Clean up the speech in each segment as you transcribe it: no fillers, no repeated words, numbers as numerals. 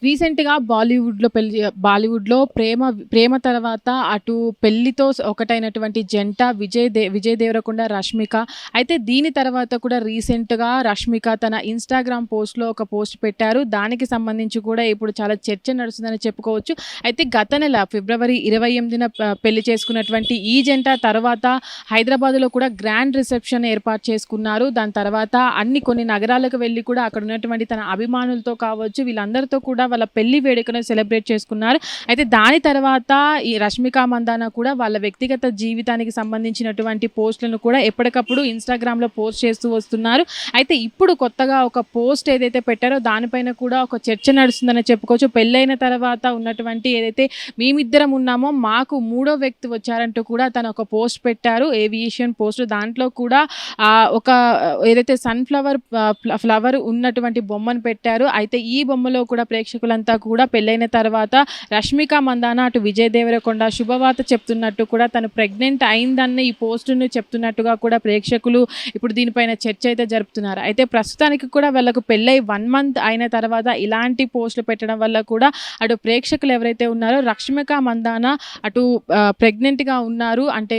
రీసెంట్‌గా బాలీవుడ్‌లో ప్రేమ తర్వాత అటు పెళ్లితో ఒకటైనటువంటి జంట విజయ్ దేవరకొండ, రష్మిక. అయితే దీని తర్వాత కూడా రీసెంట్‌గా రష్మిక తన ఇన్‌స్టాగ్రామ్ పోస్ట్‌లో ఒక పోస్ట్ పెట్టారు. దానికి సంబంధించి కూడా ఇప్పుడు చాలా చర్చ నడుస్తుందని చెప్పుకోవచ్చు. అయితే గత నెల ఫిబ్రవరి 28న పెళ్లి చేసుకున్నటువంటి ఈ జంట తర్వాత హైదరాబాద్‌లో కూడా గ్రాండ్ రిసెప్షన్ ఏర్పాటు చేసుకున్నారు. దాని తర్వాత కొన్ని నగరాలకు వెళ్ళి కూడా అక్కడ ఉన్నటువంటి తన అభిమానులతో కావచ్చు, వీళ్ళందరితో కూడా వాళ్ళ పెళ్లి వేడుకను సెలబ్రేట్ చేసుకున్నారు. అయితే దాని తర్వాత ఈ రష్మిక మందాన కూడా వాళ్ళ వ్యక్తిగత జీవితానికి సంబంధించినటువంటి పోస్టులను కూడా ఎప్పటికప్పుడు ఇన్‌స్టాగ్రామ్‌లో పోస్ట్ చేస్తూ వస్తున్నారు. అయితే ఇప్పుడు కొత్తగా ఒక పోస్ట్ ఏదైతే పెట్టారో దానిపైన కూడా ఒక చర్చ నడుస్తుందని చెప్పుకోవచ్చు. పెళ్ళైన తర్వాత ఉన్నటువంటి ఏదైతే మేమిద్దరం ఉన్నామో మాకు మూడో వ్యక్తి వచ్చారంటూ కూడా తను ఒక పోస్ట్ పెట్టారు. Aviation post. దాంట్లో కూడా ఒక ఏదైతే ఫ్లవర్ ఉన్నటువంటి బొమ్మను పెట్టారు. అయితే ఈ బొమ్మలో కూడా ప్రేక్షకులంతా కూడా పెళ్ళైన తర్వాత రష్మిక మందాన అటు విజయ్ దేవరకొండ శుభవార్త చెప్తున్నట్టు కూడా తను ప్రెగ్నెంట్ అయిందన్న ఈ పోస్టును చెప్తున్నట్టుగా కూడా ప్రేక్షకులు ఇప్పుడు దీనిపైన చర్చ అయితే జరుపుతున్నారు. అయితే ప్రస్తుతానికి కూడా వాళ్ళకు పెళ్ళై 1 మంత్ అయిన తర్వాత ఇలాంటి పోస్టులు పెట్టడం వల్ల కూడా అటు ప్రేక్షకులు ఎవరైతే ఉన్నారో రష్మిక మందాన అటు ప్రెగ్నెంట్గా ఉన్నారు అంటే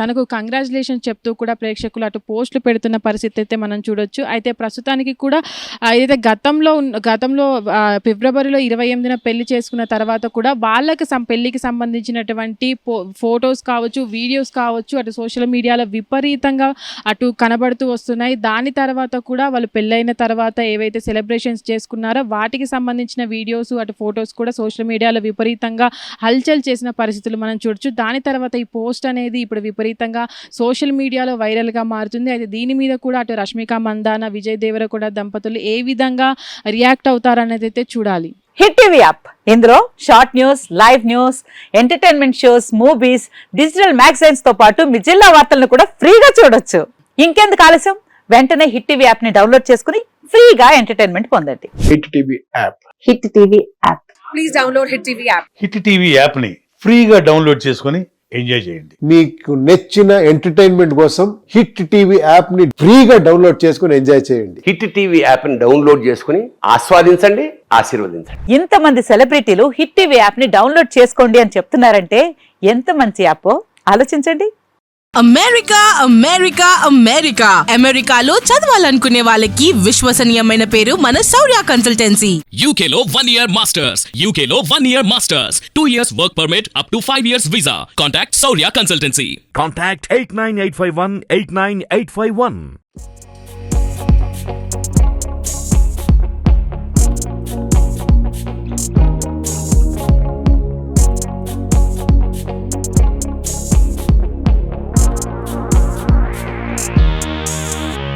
తనకు కంగ్రాచులేషన్ చెప్తూ కూడా ప్రేక్షకులు అటు పోస్టులు పెడుతున్న పరిస్థితి అయితే మనం చూడొచ్చు. అయితే ప్రస్తుతానికి కూడా ఏదైతే గతంలో ఫిబ్రవరిలో 28న పెళ్లి చేసుకున్న తర్వాత కూడా వాళ్ళకి పెళ్లికి సంబంధించినటువంటి ఫొటోస్ కావచ్చు, వీడియోస్ కావచ్చు అటు సోషల్ మీడియాలో విపరీతంగా అటు కనబడుతూ వస్తున్నాయి. దాని తర్వాత కూడా వాళ్ళు పెళ్ళైన తర్వాత ఏవైతే సెలబ్రేషన్స్ చేసుకున్నారో వాటికి సంబంధించిన వీడియోస్ అటు ఫొటోస్ కూడా సోషల్ మీడియాలో విపరీతంగా హల్చల్ చేసిన పరిస్థితులు మనం చూడొచ్చు. దాని తర్వాత ఈ పోస్ట్ అనేది ఇప్పుడు విపరీతంగా సోషల్ మీడియాలో వైరల్గా మారుతుంది. అయితే దీని మీద కూడా అటు రష్మిక మందాన, విజయ్ దేవరకొండ దంపతులు ఏ విధంగా రియాక్ట్ అవుతారనేది అయితే చూడాలి. హిట్ టీవీ యాప్ ఇందులో short news, live news, entertainment shows, movies, digital magazines తో పాటు మీ జిల్లా వార్తలను కూడా ఫ్రీగా చూడొచ్చు. ఇంకెందుకు ఆలస్యం, వెంటనే హిట్ టీవీ యాప్ ని డౌన్లోడ్ చేసుకుని ఫ్రీగా ఎంటర్టైన్మెంట్ పొందండి. Hit TV app. Hit TV app. Please download hit TV app. Hit TV app ని ఫ్రీగా డౌన్లోడ్ చేసుకుని ఎంజాయ్ చేయండి. మీకు నచ్చిన ఎంటర్టైన్మెంట్ కోసం హిట్ టీవీ యాప్ ని ఫ్రీగా డౌన్లోడ్ చేసుకుని ఎంజాయ్ చేయండి. హిట్ టీవీ యాప్ ని డౌన్లోడ్ చేసుకుని ఆస్వాదించండి, ఆశీర్వదించండి. ఇంతమంది సెలబ్రిటీలు హిట్ టీవీ యాప్ ని డౌన్లోడ్ చేసుకోండి అని చెప్తున్నారంటే ఎంత మంచి యాప్ ఆలోచించండి. అమెరికాలో చదవాలనుకునే వాళ్ళకి విశ్వసనీయమైన పేరు మన శౌర్య కన్సల్టెన్సీ. UK లో 1 year masters, 2 years work permit up to 5 years visa. Contact Saurya Consultancy. Contact 89851 89851.